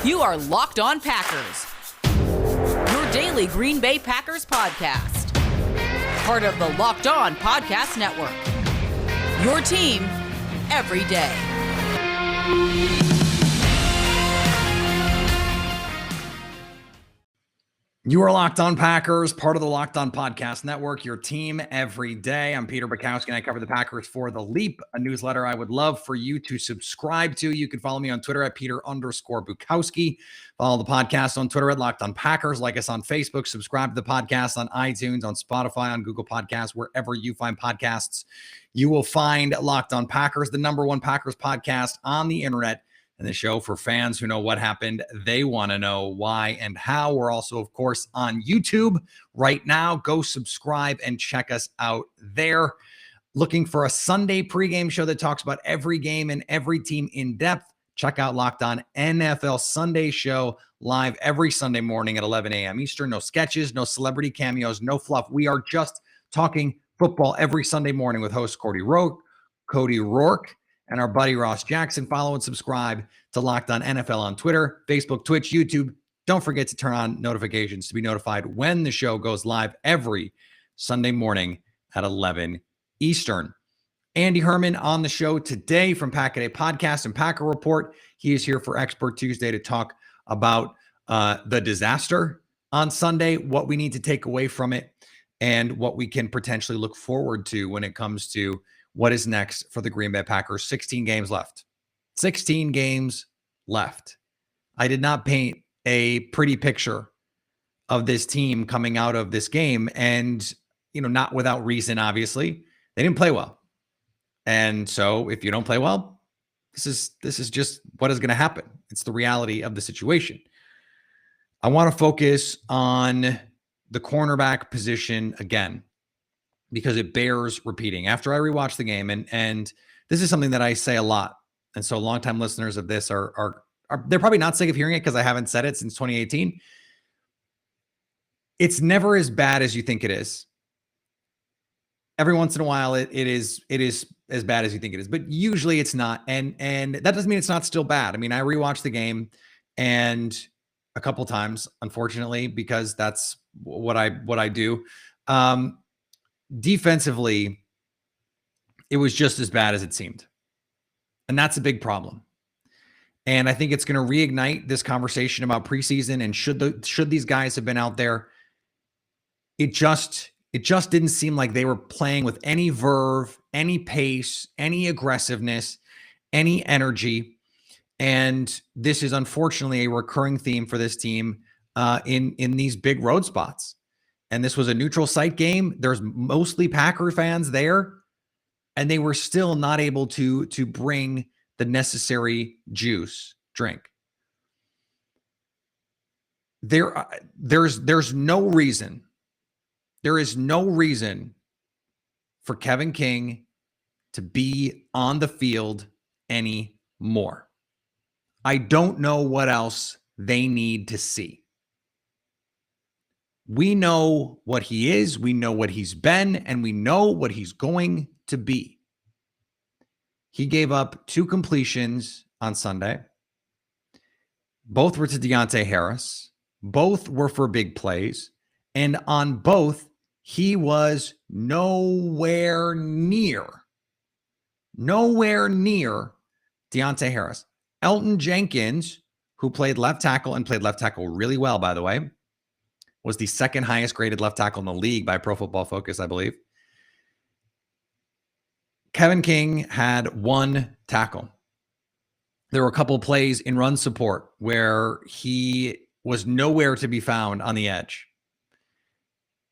You are Locked On Packers, your daily Green Bay Packers podcast. Part of the Locked On Podcast Network, your team every day. You are Locked On Packers, part of the Locked On Podcast Network, your team every day. I'm Peter Bukowski, and I cover the Packers for The Leap, a newsletter I would love for you to subscribe to. You can follow me on Twitter at Peter_Bukowski. Follow the podcast on Twitter at Locked On Packers. Like us on Facebook. Subscribe to the podcast on iTunes, on Spotify, on Google Podcasts, wherever you find podcasts. You will find Locked On Packers, the #1 Packers podcast on the internet. And the show for fans who know what happened. They want to know why and how. We're also, of course, on YouTube right now. Go subscribe and check us out there. Looking for a Sunday pregame show that talks about every game and every team in depth? Check out Locked On NFL Sunday Show, live every Sunday morning at 11 a.m. Eastern. No sketches, no celebrity cameos, no fluff. We are just talking football every Sunday morning with host Cody Rourke, and our buddy Ross Jackson. Follow and subscribe to Locked On NFL on Twitter, Facebook, Twitch, YouTube. Don't forget to turn on notifications to be notified when the show goes live every Sunday morning at 11 Eastern. Andy Herman on the show today from Pack A Podcast and Packer Report. He is here for Expert Tuesday to talk about the disaster on Sunday, what we need to take away from it, and what we can potentially look forward to when it comes to what is next for the Green Bay Packers. 16 games left. 16 games left. I did not paint a pretty picture of this team coming out of this game, and, not without reason, obviously. They didn't play well. And so if you don't play well, this is just what is going to happen. It's the reality of the situation. I want to focus on the cornerback position again, because it bears repeating. After I rewatched the game, and this is something that I say a lot, and so longtime listeners of this are they're probably not sick of hearing it because I haven't said it since 2018. It's never as bad as you think it is. Every once in a while, it is as bad as you think it is, but usually it's not. And that doesn't mean it's not still bad. I mean, I rewatched the game and a couple times, unfortunately, because that's what I do. Defensively, it was just as bad as it seemed. And that's a big problem. And I think it's going to reignite this conversation about preseason and should these guys have been out there. It just didn't seem like they were playing with any verve, any pace, any aggressiveness, any energy. And this is unfortunately a recurring theme for this team in these big road spots. And this was a neutral site game. There's mostly Packer fans there, and they were still not able to bring the necessary drink. There's no reason. There is no reason for Kevin King to be on the field anymore. I don't know what else they need to see. We know what he is, we know what he's been, and we know what he's going to be. He gave up 2 completions on Sunday. Both were to Deontay Harris. Both were for big plays. And on both, he was nowhere near Deontay Harris. Elton Jenkins, who played left tackle and played left tackle really well, by the way, was the second highest graded left tackle in the league by Pro Football Focus, I believe. Kevin King had 1 tackle. There were a couple plays in run support where he was nowhere to be found on the edge.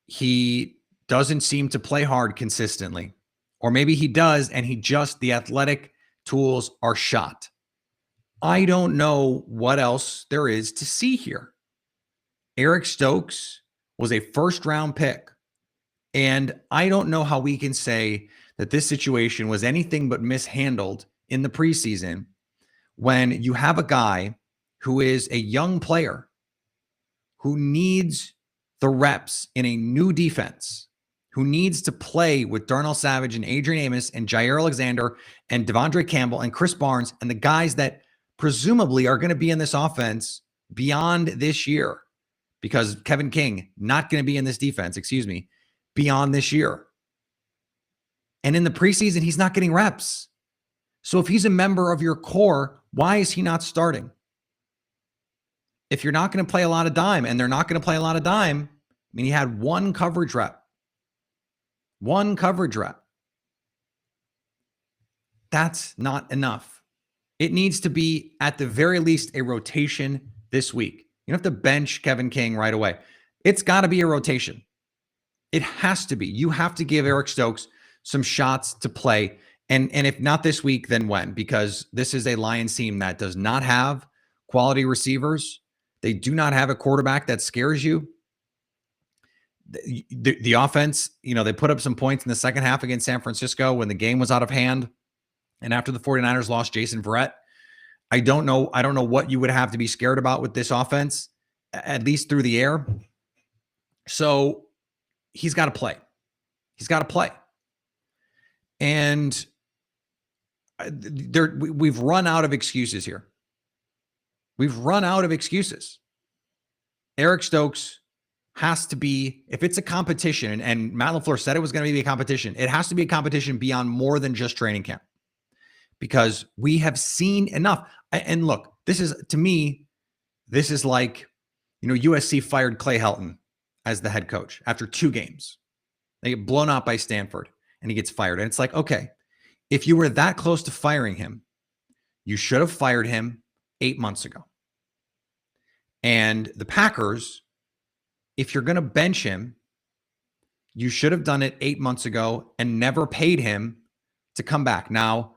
He doesn't seem to play hard consistently. Or maybe he does, and the athletic tools are shot. I don't know what else there is to see here. Eric Stokes was a first-round pick, and I don't know how we can say that this situation was anything but mishandled in the preseason when you have a guy who is a young player who needs the reps in a new defense, who needs to play with Darnell Savage and Adrian Amos and Jair Alexander and Devondre Campbell and Chris Barnes and the guys that presumably are going to be in this offense beyond this year, because Kevin King not going to be in this defense, beyond this year. And in the preseason, he's not getting reps. So if he's a member of your core, why is he not starting? If you're not going to play a lot of dime, and they're not going to play a lot of dime, I mean, he had one coverage rep. One coverage rep. That's not enough. It needs to be, at the very least, a rotation this week. You don't have to bench Kevin King right away. It's got to be a rotation. It has to be. You have to give Eric Stokes some shots to play. And if not this week, then when? Because this is a Lions team that does not have quality receivers. They do not have a quarterback that scares you. The offense, they put up some points in the second half against San Francisco when the game was out of hand. And after the 49ers lost Jason Verrett, I don't know what you would have to be scared about with this offense, at least through the air. So he's got to play. He's got to play. And we've run out of excuses here. We've run out of excuses. Eric Stokes has to be, if it's a competition, and Matt LaFleur said it was going to be a competition, it has to be a competition beyond more than just training camp. Because we have seen enough. And look, this is, to me, this is like, USC fired Clay Helton as the head coach after 2 games. They get blown out by Stanford and he gets fired. And it's like, okay, if you were that close to firing him, you should have fired him 8 months ago. And the Packers, if you're going to bench him, you should have done it 8 months ago and never paid him to come back. Now,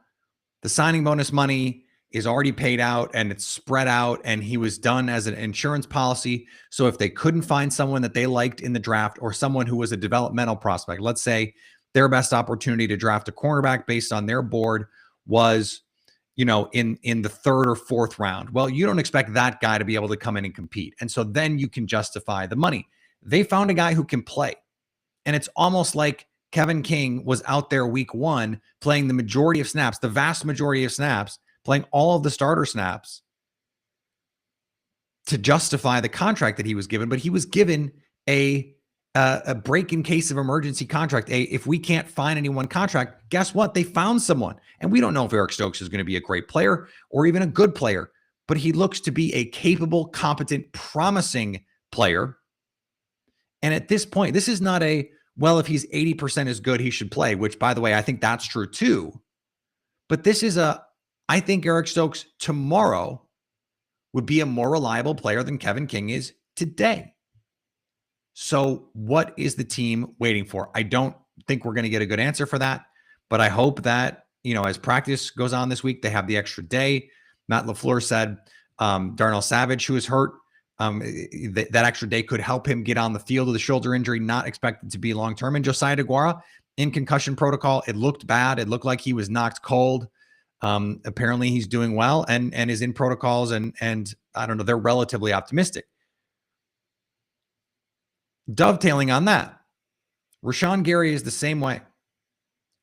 the signing bonus money is already paid out and it's spread out, and he was done as an insurance policy. So if they couldn't find someone that they liked in the draft, or someone who was a developmental prospect, let's say their best opportunity to draft a cornerback based on their board was, in the 3rd or 4th round. Well, you don't expect that guy to be able to come in and compete. And so then you can justify the money. They found a guy who can play. And it's almost like Kevin King was out there week 1 playing the majority of snaps, the vast majority of snaps, playing all of the starter snaps to justify the contract that he was given. But he was given a break in case of emergency contract. If we can't find anyone contract, guess what? They found someone. And we don't know if Eric Stokes is going to be a great player or even a good player, but he looks to be a capable, competent, promising player. And at this point, this is not well, if he's 80% as good, he should play, which, by the way, I think that's true too. But this is I think Eric Stokes tomorrow would be a more reliable player than Kevin King is today. So what is the team waiting for? I don't think we're going to get a good answer for that, but I hope that, as practice goes on this week, they have the extra day. Matt LaFleur said Darnell Savage, who is hurt, that extra day could help him get on the field with a shoulder injury, not expected to be long-term. And Josiah DeGuara in concussion protocol. It looked bad. It looked like he was knocked cold. Apparently he's doing well and is in protocols, and I don't know, they're relatively optimistic. Dovetailing on that, Rashawn Gary is the same way.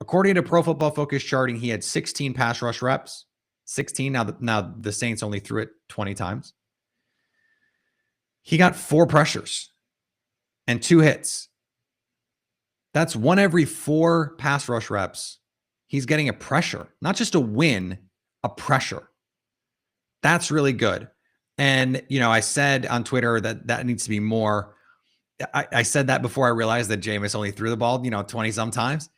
According to Pro Football Focus charting, he had 16 pass rush reps. 16. Now the Saints only threw it 20 times. He got 4 pressures and 2 hits. That's 1 every 4 pass rush reps. He's getting a pressure, not just a win, a pressure. That's really good. And, I said on Twitter that needs to be more. I said that before I realized that Jameis only threw the ball, 20 sometimes.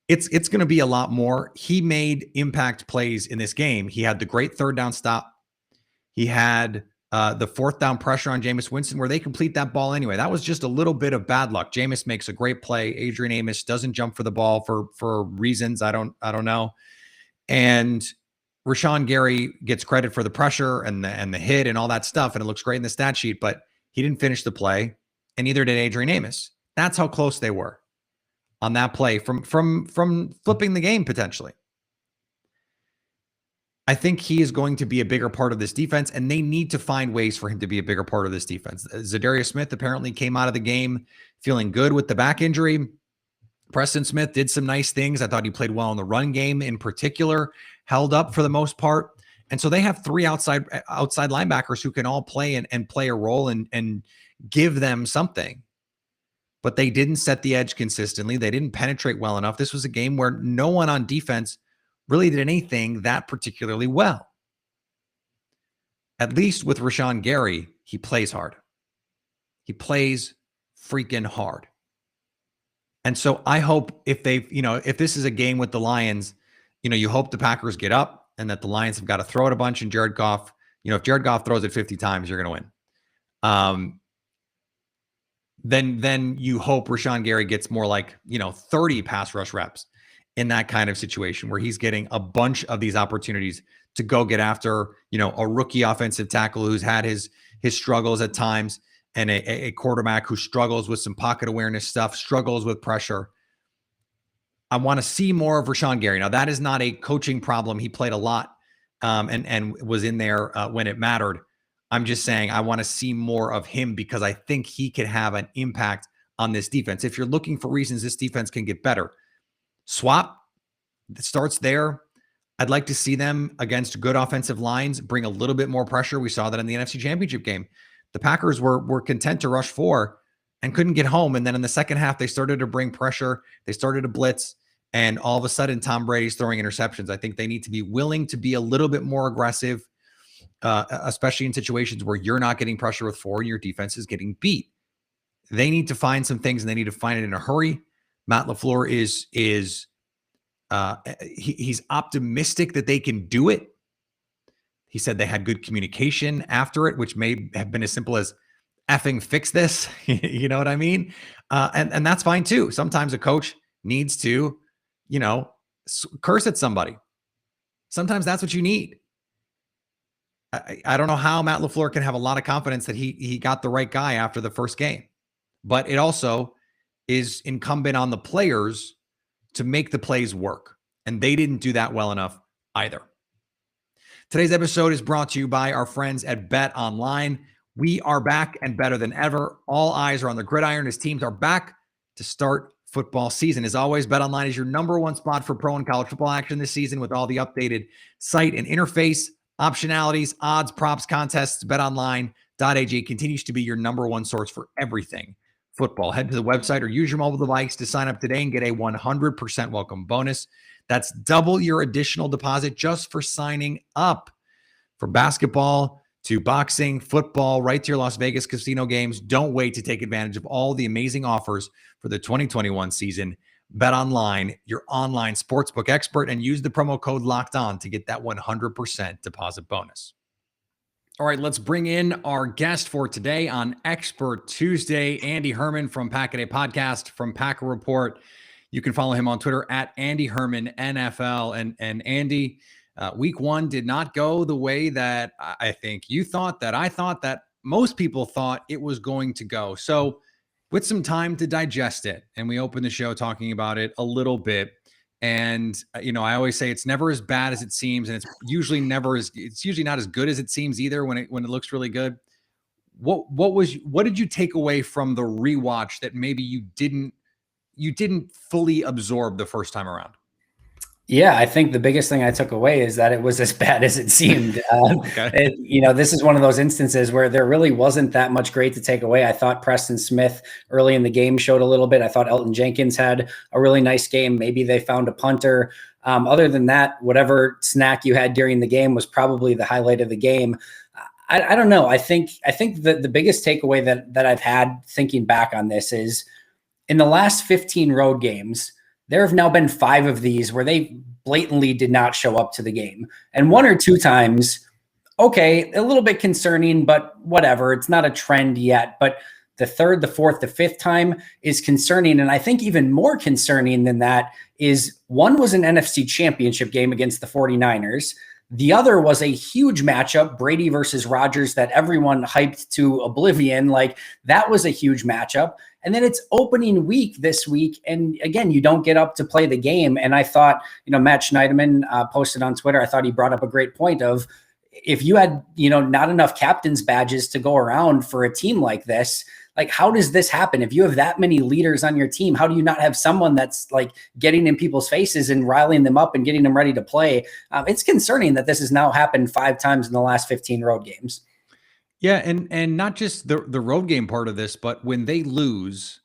It's going to be a lot more. He made impact plays in this game. He had the great 3rd down stop. He had the 4th down pressure on Jameis Winston where they complete that ball anyway. That was just a little bit of bad luck. Jameis makes a great play. Adrian Amos doesn't jump for the ball for reasons I don't know. And Rashawn Gary gets credit for the pressure and the hit and all that stuff, and it looks great in the stat sheet, but he didn't finish the play, and neither did Adrian Amos. That's how close they were on that play from flipping the game potentially. I think he is going to be a bigger part of this defense, and they need to find ways for him to be a bigger part of this defense. Zadarius Smith apparently came out of the game feeling good with the back injury. Preston Smith did some nice things. I thought he played well in the run game in particular, held up for the most part. And so they have three outside linebackers who can all play and play a role and give them something. But they didn't set the edge consistently. They didn't penetrate well enough. This was a game where no one on defense really did anything that particularly well. At least with Rashawn Gary, he plays hard. He plays freaking hard. And so I hope if this is a game with the Lions, you hope the Packers get up and that the Lions have got to throw it a bunch. And Jared Goff, if Jared Goff throws it 50 times, you're going to win. Then you hope Rashawn Gary gets more like, 30 pass rush reps in that kind of situation where he's getting a bunch of these opportunities to go get after, a rookie offensive tackle who's had his struggles at times, and a quarterback who struggles with some pocket awareness stuff, struggles with pressure. I want to see more of Rashawn Gary. Now, that is not a coaching problem. He played a lot and was in there when it mattered. I'm just saying I want to see more of him because I think he could have an impact on this defense. If you're looking for reasons this defense can get better, swap, it starts there. I'd like to see them against good offensive lines bring a little bit more pressure. We saw that in the NFC Championship game. The Packers were content to rush 4 and couldn't get home. And then in the second half, they started to bring pressure. They started to blitz. And all of a sudden, Tom Brady's throwing interceptions. I think they need to be willing to be a little bit more aggressive, especially in situations where you're not getting pressure with 4 and your defense is getting beat. They need to find some things, and they need to find it in a hurry. Matt LaFleur he's optimistic that they can do it. He said they had good communication after it, which may have been as simple as effing fix this. You know what I mean? And that's fine too. Sometimes a coach needs to, curse at somebody. Sometimes that's what you need. I don't know how Matt LaFleur can have a lot of confidence that he got the right guy after the first game, but it also is incumbent on the players to make the plays work. And they didn't do that well enough either. Today's episode is brought to you by our friends at Bet Online. We are back and better than ever. All eyes are on the gridiron as teams are back to start football season. As always, Bet Online is your number one spot for pro and college football action this season with all the updated site and interface, optionalities, odds, props, contests. BetOnline.ag continues to be your number one source for everything football. Head to the website or use your mobile device to sign up today and get a 100% welcome bonus. That's double your additional deposit just for signing up. For basketball to boxing, football, right to your Las Vegas casino games. Don't wait to take advantage of all the amazing offers for the 2021 season. Bet Online, your online sportsbook expert, and use the promo code LOCKEDON to get that 100% deposit bonus. All right, let's bring in our guest for today on Expert Tuesday, Andy Herman from Pack-A-Day Podcast, from Packer Report. You can follow him on Twitter at Andy Herman NFL. And Andy, week 1 did not go the way that I think you thought, that I thought, that most people thought it was going to go. So with some time to digest it, and we opened the show talking about it a little bit. And, I always say it's never as bad as it seems. And it's usually not as good as it seems either when it looks really good. What did you take away from the rewatch that maybe you didn't fully absorb the first time around? Yeah, I think the biggest thing I took away is that it was as bad as it seemed. Okay. This is one of those instances where there really wasn't that much great to take away. I thought Preston Smith early in the game showed a little bit. I thought Elton Jenkins had a really nice game. Maybe they found a punter. Other than that, whatever snack you had during the game was probably the highlight of the game. I don't know. I think that the biggest takeaway that I've had thinking back on this is in the last 15 road games, there have now been 5 of these where they blatantly did not show up to the game. And 1 or 2 times, okay, a little bit concerning, but whatever. It's not a trend yet. But the 3rd, the 4th, the 5th time is concerning. And I think even more concerning than that is one was an NFC Championship game against the 49ers. The other was a huge matchup, Brady versus Rodgers, that everyone hyped to oblivion. Like, that was a huge matchup. And then it's opening week this week. And again, you don't get up to play the game. And I thought, Matt Schneiderman posted on Twitter, I thought he brought up a great point of, if you had, not enough captain's badges to go around for a team like this, like, how does this happen? If you have that many leaders on your team, how do you not have someone that's like getting in people's faces and riling them up and getting them ready to play? It's concerning that this has now happened 5 times in the last 15 road games. Yeah, and not just the road game part of this, but when they lose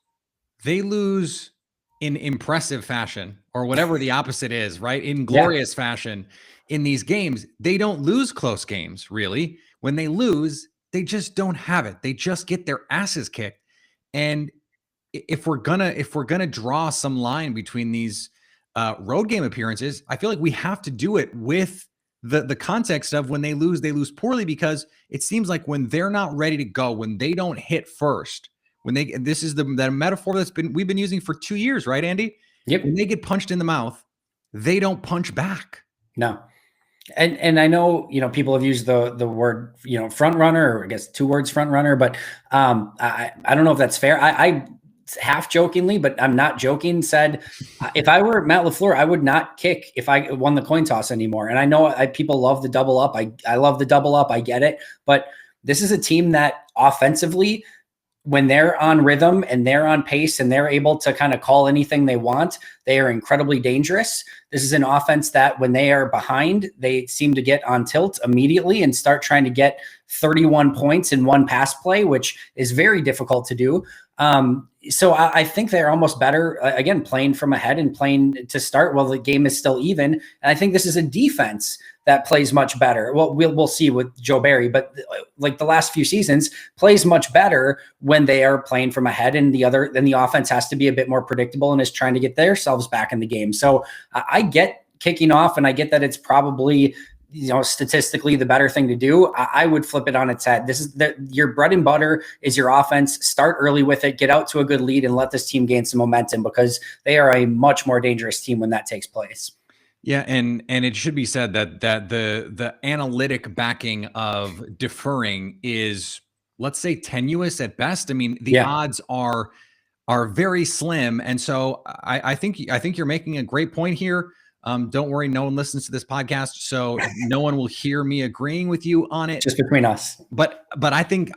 in impressive fashion, or whatever the opposite is, right? In glorious fashion in these games. They don't lose close games, really. When they lose, they just don't have it. They just get their asses kicked. And if we're gonna draw some line between these road game appearances, I feel like we have to do it with the context of when they lose poorly, because it seems like when they're not ready to go, when they don't hit first, this is the metaphor we've been using for 2 years, right, Andy? Yep. When they get punched in the mouth, they don't punch back. No. And I know, people have used the word, front runner, or I guess 2 words, front runner, but I don't know if that's fair. I half jokingly, but I'm not joking, said, if I were Matt LaFleur, I would not kick if I won the coin toss anymore. And I know people love the double up. I love the double up. I get it. But this is a team that offensively, when they're on rhythm and they're on pace and they're able to kind of call anything they want, they are incredibly dangerous. This is an offense that when they are behind, they seem to get on tilt immediately and start trying to get 31 points in one pass play, which is very difficult to do. So I think they're almost better, again, playing from ahead and playing to start while the game is still even. And I think this is a defense that plays much better. Well, we'll see with Joe Barry, but like the last few seasons, plays much better when they are playing from ahead, and the offense has to be a bit more predictable and is trying to get themselves back in the game. So I get kicking off, and I get that it's probably, statistically the better thing to do. I would flip it on its head. This is your bread and butter is your offense. Start early with it, get out to a good lead, and let this team gain some momentum, because they are a much more dangerous team when that takes place. Yeah, and it should be said that the analytic backing of deferring is, let's say, tenuous at best. I mean, the odds are very slim, and so I think you're making a great point here. Don't worry, no one listens to this podcast, so no one will hear me agreeing with you on it. Just between us. But I think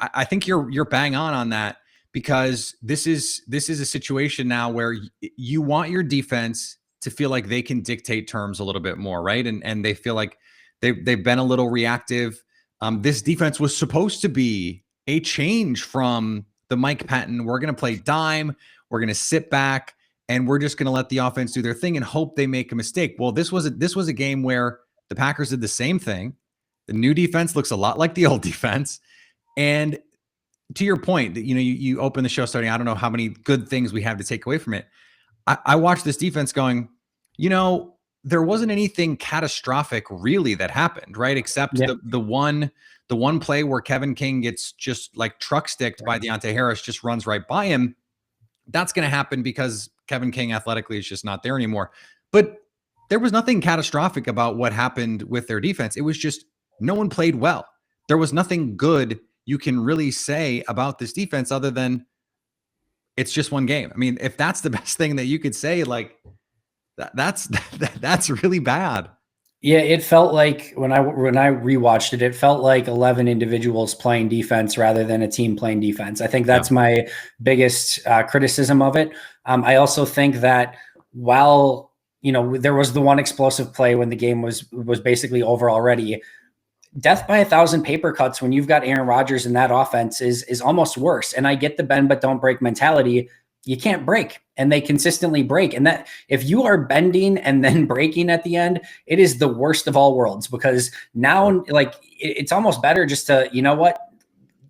you're bang on that, because this is a situation now where you want your defense to feel like they can dictate terms a little bit more, right? And they feel like they've been a little reactive. This defense was supposed to be a change from the Mike Patton, we're going to play dime, we're going to sit back, and we're just going to let the offense do their thing and hope they make a mistake. Well, this was a game where the Packers did the same thing. The new defense looks a lot like the old defense. And to your point, that you open the show starting, I don't know how many good things we have to take away from it. I watched this defense going, there wasn't anything catastrophic really that happened, right? Except the one play where Kevin King gets just like truck sticked by Deontay Harris, just runs right by him. That's going to happen because Kevin King athletically is just not there anymore. But there was nothing catastrophic about what happened with their defense. It was just no one played well. There was nothing good you can really say about this defense other than it's just one game. I mean, if that's the best thing that you could say, like that's really bad. Yeah, it felt like when I rewatched it, it felt like 11 individuals playing defense rather than a team playing defense. I think that's my biggest criticism of it. I also think that while there was the one explosive play when the game was basically over already, death by 1,000 paper cuts when you've got Aaron Rodgers in that offense is almost worse. And I get the bend but don't break mentality. You can't break, and they consistently break. And that if you are bending and then breaking at the end, it is the worst of all worlds, because now it's almost better just to,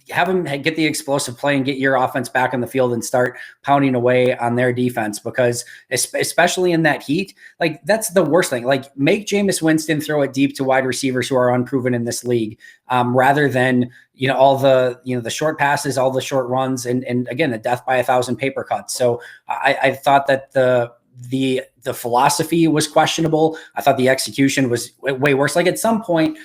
have them get the explosive play and get your offense back on the field and start pounding away on their defense, because especially in that heat, like that's the worst thing. Like make Jameis Winston throw it deep to wide receivers who are unproven in this league, rather than, all the, the short passes, all the short runs, and again, the death by 1,000 paper cuts. So I thought that the philosophy was questionable. I thought the execution was way worse. Like at some point,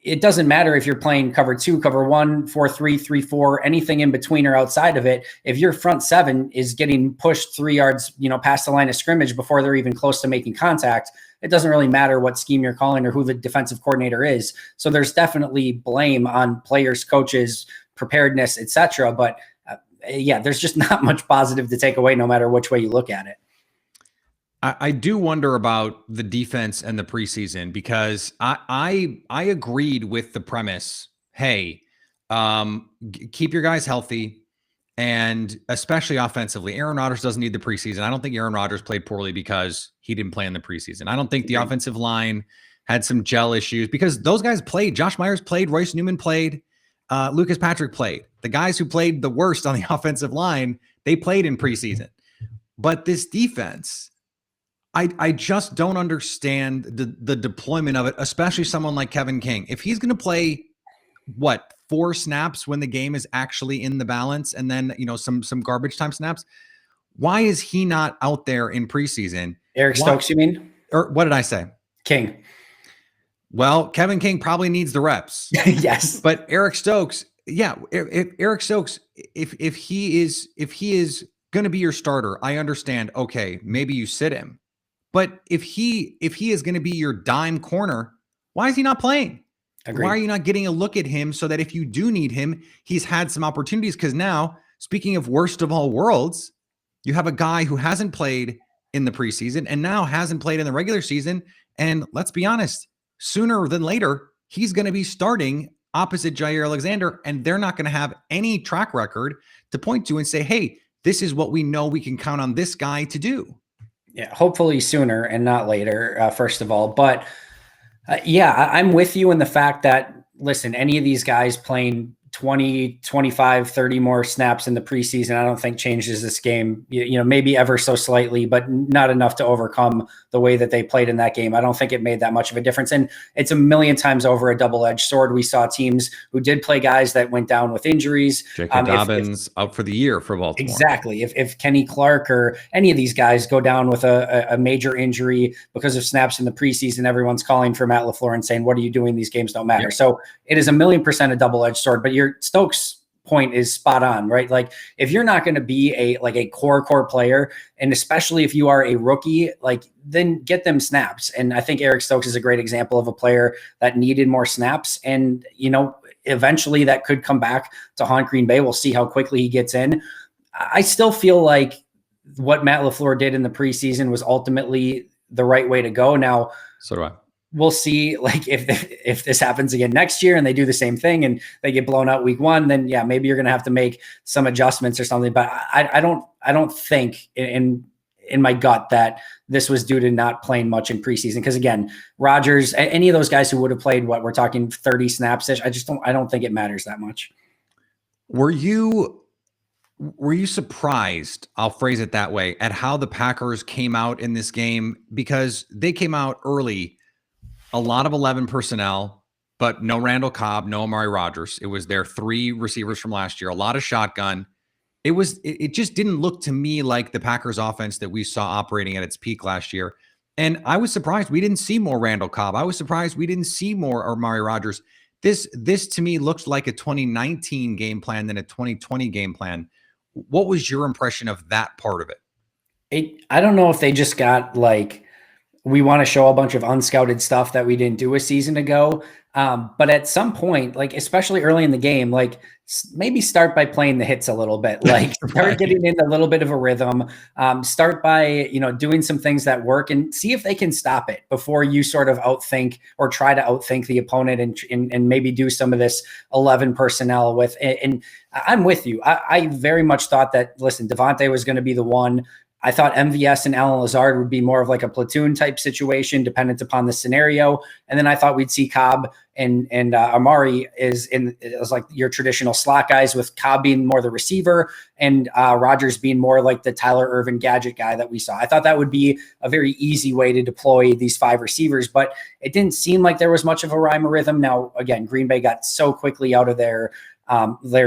it doesn't matter if you're playing cover 2, cover 1, 4-3, 3-4, anything in between or outside of it. If your front 7 is getting pushed 3 yards, past the line of scrimmage before they're even close to making contact, it doesn't really matter what scheme you're calling or who the defensive coordinator is. So there's definitely blame on players, coaches, preparedness, etc. But yeah, there's just not much positive to take away, no matter which way you look at it. I do wonder about the defense and the preseason, because I agreed with the premise. Hey, keep your guys healthy, and especially offensively. Aaron Rodgers doesn't need the preseason. I don't think Aaron Rodgers played poorly because he didn't play in the preseason. I don't think the offensive line had some gel issues, because those guys played. Josh Myers played. Royce Newman played. Lucas Patrick played. The guys who played the worst on the offensive line, they played in preseason. But this defense, I just don't understand the deployment of it, especially someone like Kevin King. If he's going to play, 4 snaps when the game is actually in the balance, and then, some garbage time snaps, why is he not out there in preseason? Eric Stokes, you mean? Or what did I say? King. Well, Kevin King probably needs the reps. Yes. But Eric Stokes, if Eric Stokes, if he is going to be your starter, I understand. Okay, maybe you sit him. But if he is going to be your dime corner, why is he not playing? Agreed. Why are you not getting a look at him, so that if you do need him, he's had some opportunities? Because now, speaking of worst of all worlds, you have a guy who hasn't played in the preseason and now hasn't played in the regular season. And let's be honest, sooner than later, he's going to be starting opposite Jair Alexander, and they're not going to have any track record to point to and say, hey, this is what we know we can count on this guy to do. Yeah, hopefully sooner and not later, first of all. But I'm with you in the fact that, listen, any of these guys playing 20, 25, 30 more snaps in the preseason, I don't think changes this game, maybe ever so slightly, but not enough to overcome the way that they played in that game. I don't think it made that much of a difference. And it's a million times over a double-edged sword. We saw teams who did play guys that went down with injuries. Jacob Dobbins out for the year for Baltimore. Exactly. If Kenny Clark or any of these guys go down with a major injury because of snaps in the preseason, everyone's calling for Matt LaFleur and saying, what are you doing? These games don't matter. Yep. So it is 1,000,000% a double-edged sword, but your Stokes point is spot on, right? Like, if you're not going to be a core player, and especially if you are a rookie, then get them snaps. And I think Eric Stokes is a great example of a player that needed more snaps. And, eventually that could come back to haunt Green Bay. We'll see how quickly he gets in. I still feel like what Matt LaFleur did in the preseason was ultimately the right way to go. Now, so do I. We'll see, if this happens again next year and they do the same thing and they get blown out week 1, then maybe you're going to have to make some adjustments or something. But I don't think in my gut that this was due to not playing much in preseason. Because again, Rodgers, any of those guys who would have played, we're talking 30 snaps ish. I don't think it matters that much. Were you surprised, I'll phrase it that way, at how the Packers came out in this game? Because they came out early, a lot of 11 personnel, but no Randall Cobb, no Amari Rodgers. It was their 3 receivers from last year, a lot of shotgun. It just didn't look to me like the Packers offense that we saw operating at its peak last year. And I was surprised we didn't see more Randall Cobb. I was surprised we didn't see more Amari Rodgers. This to me looked like a 2019 game plan than a 2020 game plan. What was your impression of that part of it? I don't know if they just got we want to show a bunch of unscouted stuff that we didn't do a season ago. But at some point, especially early in the game, maybe start by playing the hits a little bit, start getting in a little bit of a rhythm, start by, doing some things that work and see if they can stop it before you sort of outthink or try to outthink the opponent and maybe do some of this 11 personnel with, and I'm with you. I very much thought that, listen, Devontae was going to be the one. I thought MVS and Alan Lazard would be more of a platoon type situation, dependent upon the scenario. And then I thought we'd see Cobb and Amari as your traditional slot guys, with Cobb being more the receiver and Rodgers being more like the Tyler Ervin gadget guy that we saw. I thought that would be a very easy way to deploy these 5 receivers, but it didn't seem like there was much of a rhyme or rhythm. Now, again, Green Bay got so quickly out of their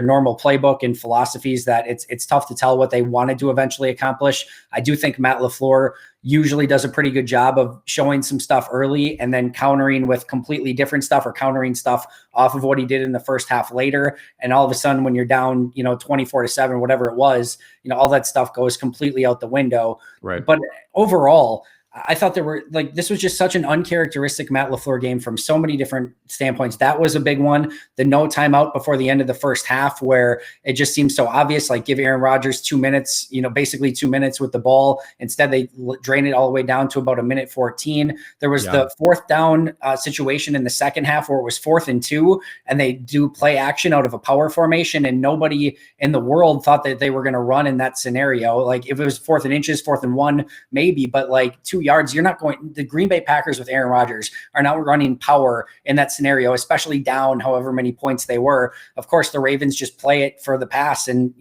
normal playbook and philosophies that it's tough to tell what they wanted to eventually accomplish. I do think Matt LaFleur usually does a pretty good job of showing some stuff early and then countering with completely different stuff, or countering stuff off of what he did in the first half later. And all of a sudden, when you're down, 24-7, whatever it was, all that stuff goes completely out the window. Right. But overall, I thought there were this was just such an uncharacteristic Matt LaFleur game from so many different standpoints. That was a big one. The no timeout before the end of the first half, where it just seems so obvious, like give Aaron Rodgers 2 minutes, basically 2 minutes with the ball. Instead, they drain it all the way down to about 1:14. There was the fourth down situation in the second half where it was 4th and 2, and they do play action out of a power formation, and nobody in the world thought that they were going to run in that scenario. Like if it was 4th and inches, 4th and 1, maybe, but 2 yards, you're not going. The Green Bay Packers with Aaron Rodgers are not running power in that scenario, especially down however many points they were. Of course, the Ravens just play it for the pass, and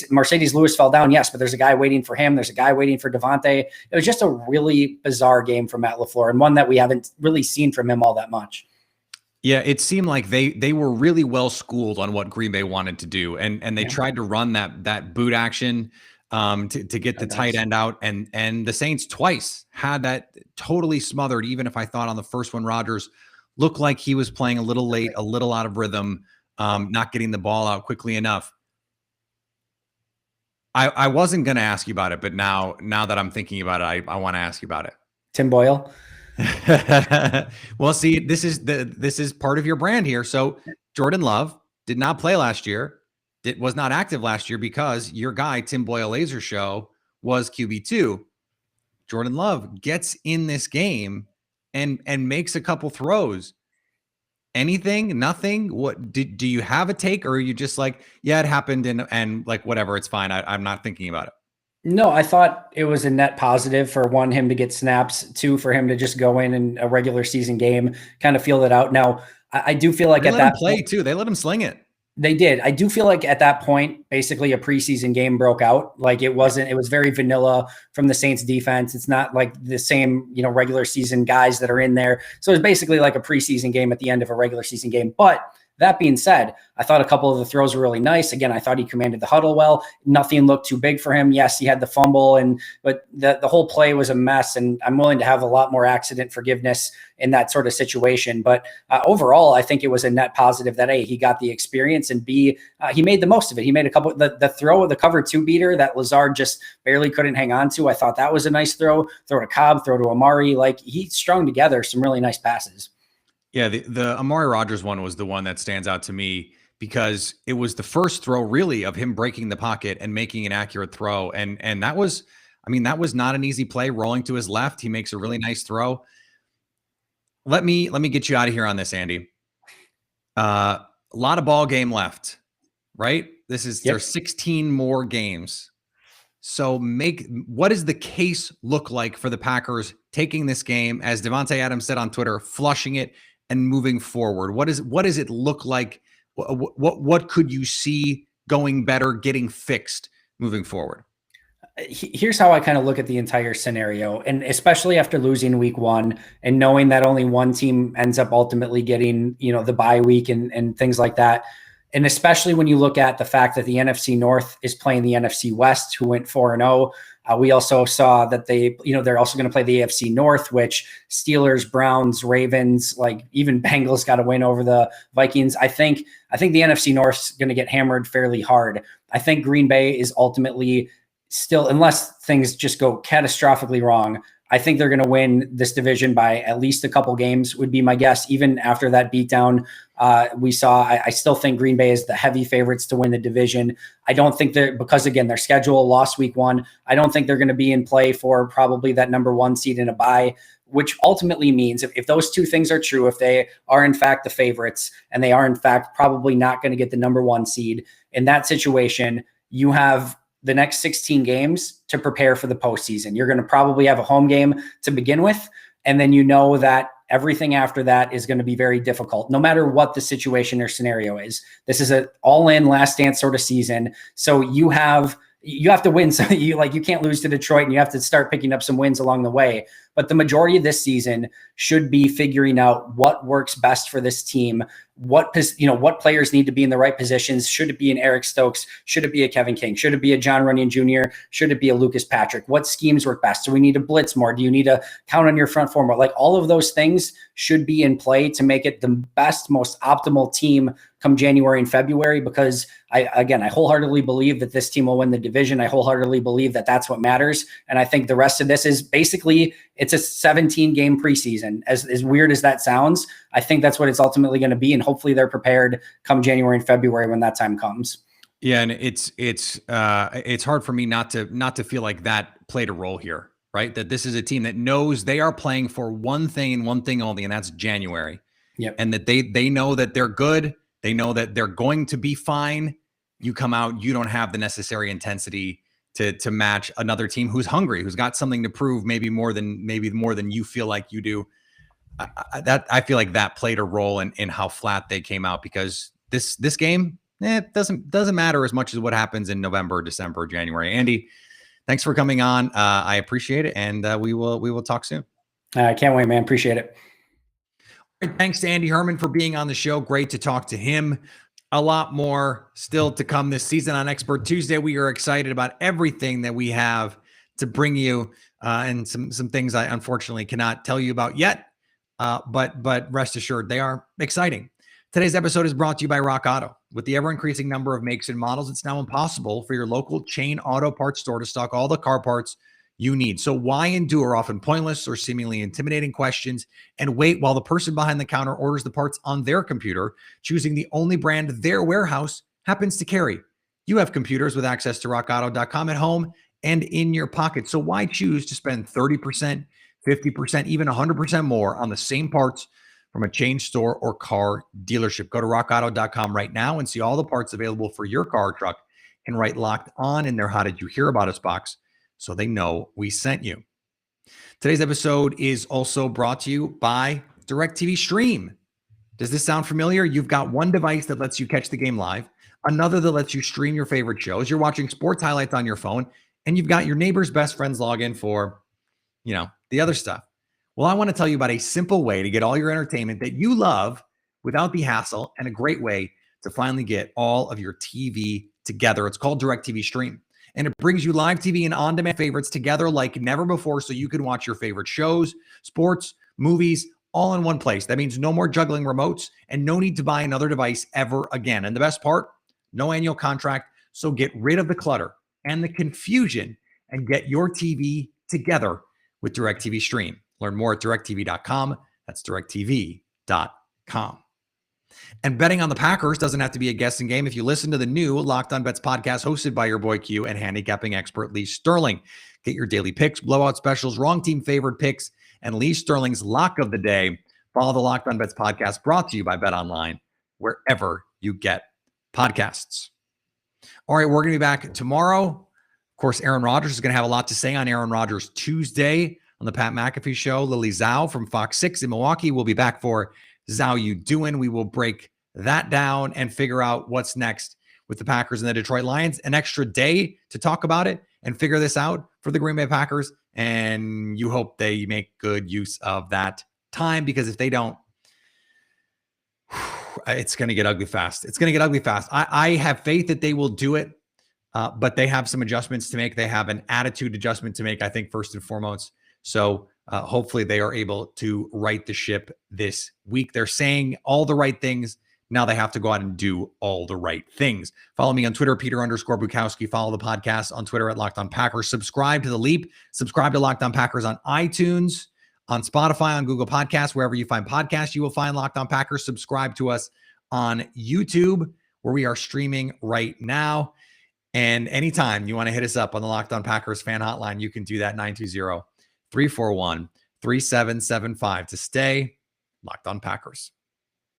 Mercedes Lewis fell down, yes, but there's a guy waiting for him. There's a guy waiting for Devontae. It was just a really bizarre game from Matt LaFleur, and one that we haven't really seen from him all that much. Yeah, it seemed like they were really well schooled on what Green Bay wanted to do, and they tried to run that boot action to get the tight end out, and the Saints twice had that totally smothered. Even if I thought on the first one Rodgers looked like he was playing a little late, a little out of rhythm, not getting the ball out quickly enough. I wasn't going to ask you about it, but now that I'm thinking about it, I want to ask you about it. Tim Boyle. Well, see, this is part of your brand here. So Jordan Love did not play last year. It was not active last year because your guy, Tim Boyle Laser Show, was QB2. Jordan Love gets in this game and makes a couple throws. Anything? Nothing? What do you have a take, or are you just like, yeah, it happened and like whatever, it's fine. I'm not thinking about it. No, I thought it was a net positive for one, him to get snaps, two, for him to just go in a regular season game, kind of feel it out. Now, I do feel like they at let that him play point, too. They let him sling it. They did. I do feel like at that point, basically a preseason game broke out. Like it was very vanilla from the Saints defense. It's not like the same, regular season guys that are in there. So it was basically like a preseason game at the end of a regular season game. But that being said, I thought a couple of the throws were really nice. Again, I thought he commanded the huddle well. Nothing looked too big for him. Yes, he had the fumble, but the whole play was a mess. And I'm willing to have a lot more accident forgiveness in that sort of situation. But overall, I think it was a net positive that A, he got the experience, and B, he made the most of it. He made a couple. The throw of the cover 2 beater that Lazard just barely couldn't hang on to. I thought that was a nice throw. Throw to Cobb, throw to Amari. Like he strung together some really nice passes. Yeah, the Amari Rodgers one was the one that stands out to me because it was the first throw really of him breaking the pocket and making an accurate throw. And that was not an easy play, rolling to his left. He makes a really nice throw. Let me get you out of here on this, Andy. A lot of ball game left, right? There's 16 more games. So what does the case look like for the Packers taking this game, as Devontae Adams said on Twitter, flushing it and moving forward? What does it look like? What could you see going better, getting fixed moving forward? Here's how I kind of look at the entire scenario, and especially after losing week 1 and knowing that only one team ends up ultimately getting, the bye week and things like that. And especially when you look at the fact that the NFC North is playing the NFC West, who went 4-0. We also saw that they're also going to play the AFC North, which Steelers, Browns, Ravens, like even Bengals got a win over the Vikings. I think the NFC North is going to get hammered fairly hard. I think Green Bay is ultimately still, unless things just go catastrophically wrong, I think they're going to win this division by at least a couple games, would be my guess. Even after that beatdown we saw, I still think Green Bay is the heavy favorites to win the division. I don't think because again, their schedule lost week 1. I don't think they're going to be in play for probably that number 1 seed in a bye, which ultimately means if those two things are true, if they are in fact the favorites and they are in fact probably not going to get the number 1 seed, in that situation, you have the next 16 games to prepare for the postseason. You're going to probably have a home game to begin with. And then that everything after that is going to be very difficult, no matter what the situation or scenario is. This is an all-in last dance sort of season. So you have to win. So you can't lose to Detroit, and you have to start picking up some wins along the way. But the majority of this season should be figuring out what works best for this team. What players need to be in the right positions. Should it be an Eric Stokes? Should it be a Kevin King? Should it be a John Runyon Jr.? Should it be a Lucas Patrick? What schemes work best? Do we need to blitz more? Do you need to count on your front four more? Like all of those things should be in play to make it the best, most optimal team come January and February, because I wholeheartedly believe that this team will win the division. I wholeheartedly believe that that's what matters. And I think the rest of this is basically, It's a 17-game preseason. As weird as that sounds, I think that's what it's ultimately going to be. And hopefully they're prepared come January and February when that time comes. Yeah, and it's hard for me not to feel like that played a role here, right? That this is a team that knows they are playing for one thing and one thing only, and that's January. Yep. And that they know that they're good. They know that they're going to be fine. You come out, you don't have the necessary intensity to match another team who's hungry, who's got something to prove, maybe more than you feel like you do. I feel like that played a role in how flat they came out, because this game, it doesn't matter as much as what happens in November, December, January. Andy, thanks for coming on. I appreciate it, and we will talk soon. I can't wait, man. Appreciate it. Thanks to Andy Herman for being on the show. Great to talk to him. A lot more still to come this season on Expert Tuesday. We are excited about everything that we have to bring you, and some things I unfortunately cannot tell you about yet, but rest assured they are exciting. Today's episode is brought to you by Rock Auto. With the ever-increasing number of makes and models, it's now impossible for your local chain auto parts store to stock all the car parts you need. So why endure often pointless or seemingly intimidating questions and wait while the person behind the counter orders the parts on their computer, choosing the only brand their warehouse happens to carry? You have computers with access to rockauto.com at home and in your pocket. So why choose to spend 30%, 50%, even 100% more on the same parts from a chain store or car dealership? Go to rockauto.com right now and see all the parts available for your car or truck, and write Locked On in their How Did You Hear About Us box so they know we sent you. Today's episode is also brought to you by Directv Stream. Does this sound familiar? You've got one device that lets you catch the game live, another that lets you stream your favorite shows. You're watching sports highlights on your phone, and you've got your neighbor's best friend's login for, the other stuff. Well, I want to tell you about a simple way to get all your entertainment that you love without the hassle, and a great way to finally get all of your TV together. It's called Directv Stream, and it brings you live TV and on-demand favorites together like never before, so you can watch your favorite shows, sports, movies, all in one place. That means no more juggling remotes and no need to buy another device ever again. And the best part, no annual contract, so get rid of the clutter and the confusion and get your TV together with Directv Stream. Learn more at directv.com. That's directv.com. And betting on the Packers doesn't have to be a guessing game if you listen to the new Locked On Bets podcast hosted by your boy Q and handicapping expert Lee Sterling. Get your daily picks, blowout specials, wrong team favored picks, and Lee Sterling's lock of the day. Follow the Locked On Bets podcast, brought to you by BetOnline, wherever you get podcasts. All right, we're going to be back tomorrow. Of course, Aaron Rodgers is going to have a lot to say on Aaron Rodgers Tuesday on the Pat McAfee Show. Lily Zhao from Fox 6 in Milwaukee will be back for Zhao You Doing. We will break that down and figure out what's next with the Packers and the Detroit Lions. An extra day to talk about it and figure this out for the Green Bay Packers. And you hope they make good use of that time, because if they don't, it's going to get ugly fast. It's going to get ugly fast. I have faith that they will do it, but they have some adjustments to make. They have an attitude adjustment to make, I think, first and foremost. So hopefully they are able to right the ship this week. They're saying all the right things. Now they have to go out and do all the right things. Follow me on Twitter, Peter_Bukowski. Follow the podcast on Twitter at Locked On Packers. Subscribe to The Leap. Subscribe to Locked On Packers on iTunes, on Spotify, on Google Podcasts. Wherever you find podcasts, you will find Locked On Packers. Subscribe to us on YouTube, where we are streaming right now. And anytime you want to hit us up on the Locked On Packers fan hotline, you can do that, 920-341-3775, to stay Locked On Packers.